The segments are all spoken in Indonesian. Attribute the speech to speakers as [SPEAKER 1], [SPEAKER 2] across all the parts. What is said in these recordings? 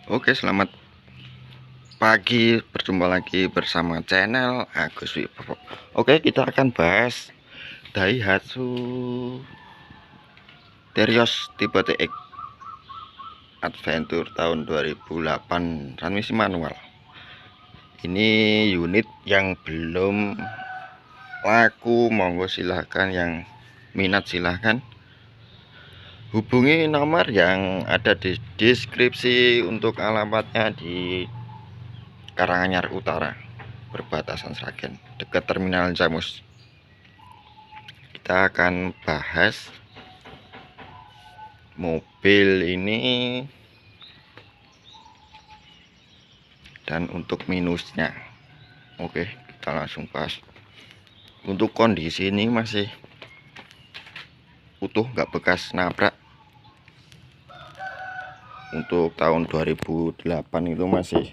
[SPEAKER 1] Oke, selamat pagi. Berjumpa lagi bersama channel Agus Wibowo. Oke, kita akan bahas Daihatsu Terios tipe TX Adventure tahun 2008 transmisi manual. Ini unit yang belum laku, monggo silahkan yang minat silahkan hubungi nomor yang ada di deskripsi untuk alamatnya di Karanganyar Utara, perbatasan Sragen, dekat Terminal Jamus. Kita akan bahas mobil ini dan untuk minusnya. Oke, kita langsung bahas. Untuk kondisi ini masih utuh, nggak bekas nabrak. Untuk tahun 2008 itu masih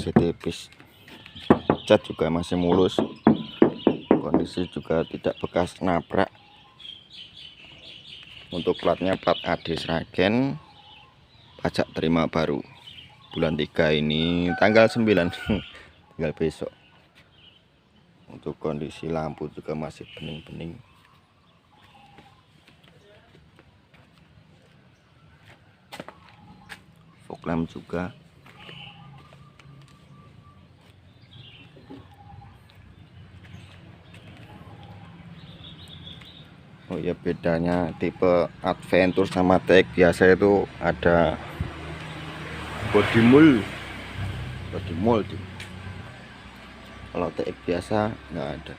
[SPEAKER 1] tipis, cat juga masih mulus, kondisi juga tidak bekas nabrak. Untuk platnya plat AD Sragen, pajak terima baru, bulan 3 ini tanggal 9 tinggal besok. Untuk kondisi lampu juga masih bening-bening. Fog lamp juga. Oh ya, bedanya tipe Adventure sama TX biasa itu ada body mold. Kalau TX biasa nggak ada.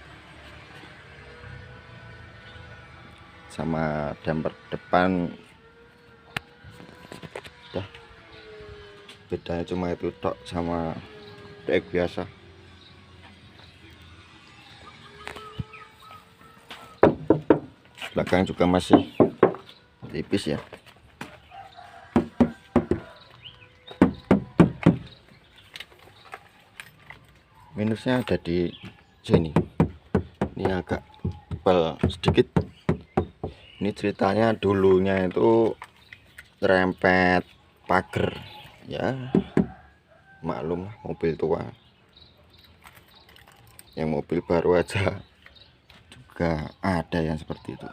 [SPEAKER 1] Sama damper depan udah, bedanya cuma itu tok sama TX biasa. Belakang juga masih tipis ya. Minusnya ada di sini, ini agak tebal sedikit. Ini ceritanya dulunya itu rempet pagar ya, maklum mobil tua. Yang mobil baru aja juga ada yang seperti itu.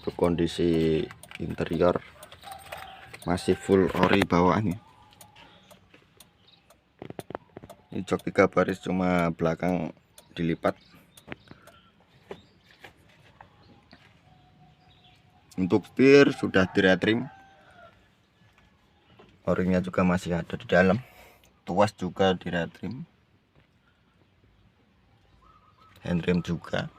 [SPEAKER 1] Untuk kondisi interior masih full ori bawaannya. Ini jok 3 baris, cuma belakang dilipat. Untuk setir sudah diretrim, orinya juga masih ada di dalam. Tuas juga diretrim, handrem juga.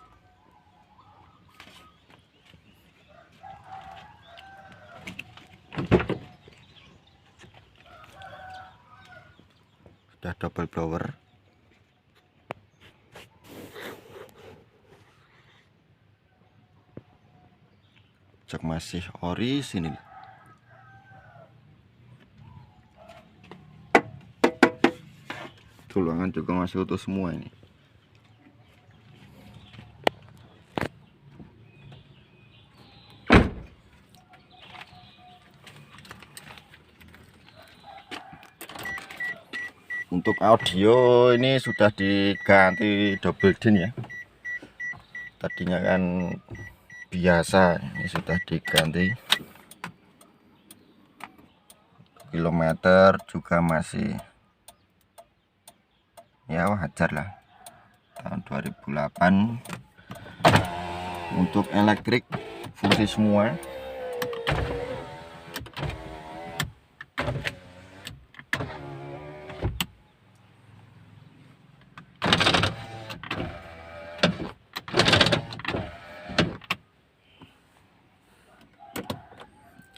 [SPEAKER 1] Sudah double blower. Jok masih ori sini. Tulangan juga masih utuh semua ini. Untuk audio ini sudah diganti double din ya. Tadinya kan biasa, ini sudah diganti. Kilometer juga masih ya wajar lah, tahun 2008. Untuk elektrik fungsi semua.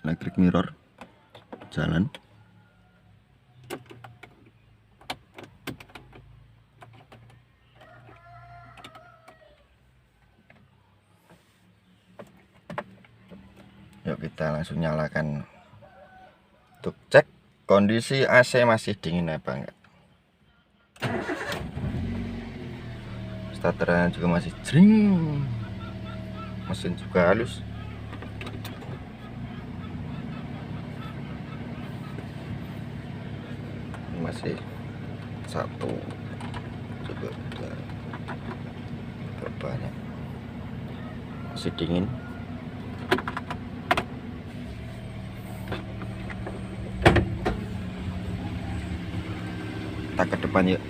[SPEAKER 1] Elektrik mirror jalan. Yuk kita langsung nyalakan untuk cek kondisi AC masih dingin apa enggak. starternya juga masih jring, mesin juga halus. Masih satu coba kita perbanyak, masih dingin. Kita ke depan yuk.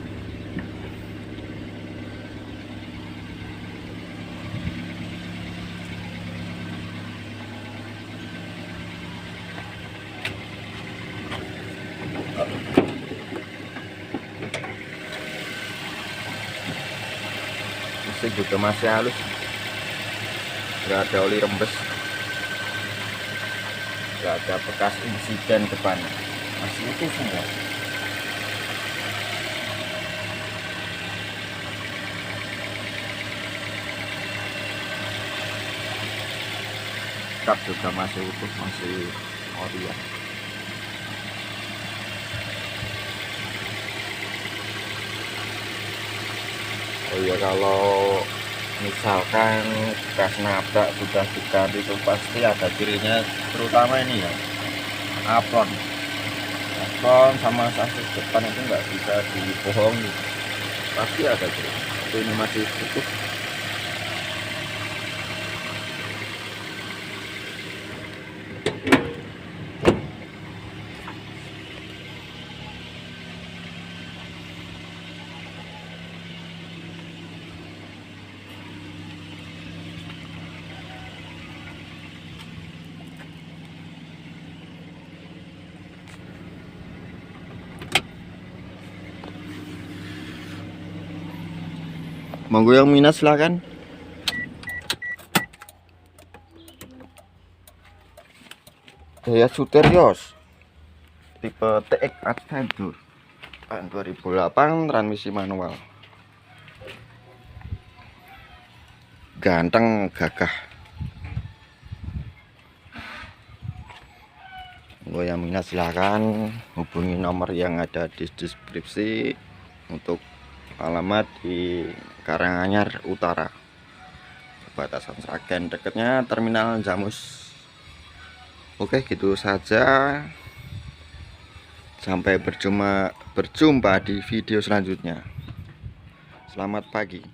[SPEAKER 1] Mesin juga masih halus, nggak ada oli rembes, nggak ada bekas insiden depan, masih utuh semua. Kap juga masih utuh, masih ori ya. Oh iya, kalau misalkan bekas nabrak sudah diganti itu pasti ada cirinya, terutama ini ya, apron sama sasis depan itu nggak bisa dibohongi, pasti ada ciri. Tapi ini masih utuh. Monggo yang minat silahkan. Daya Suterios tipe TX Adventure tahun 2008, transmisi manual, ganteng gagah. Monggo yang minat silahkan hubungi nomor yang ada di deskripsi untuk alamat di Karanganyar Utara, perbatasan Sragen, dekatnya Terminal Zamus. Oke, gitu saja. Sampai berjumpa di video selanjutnya. Selamat pagi.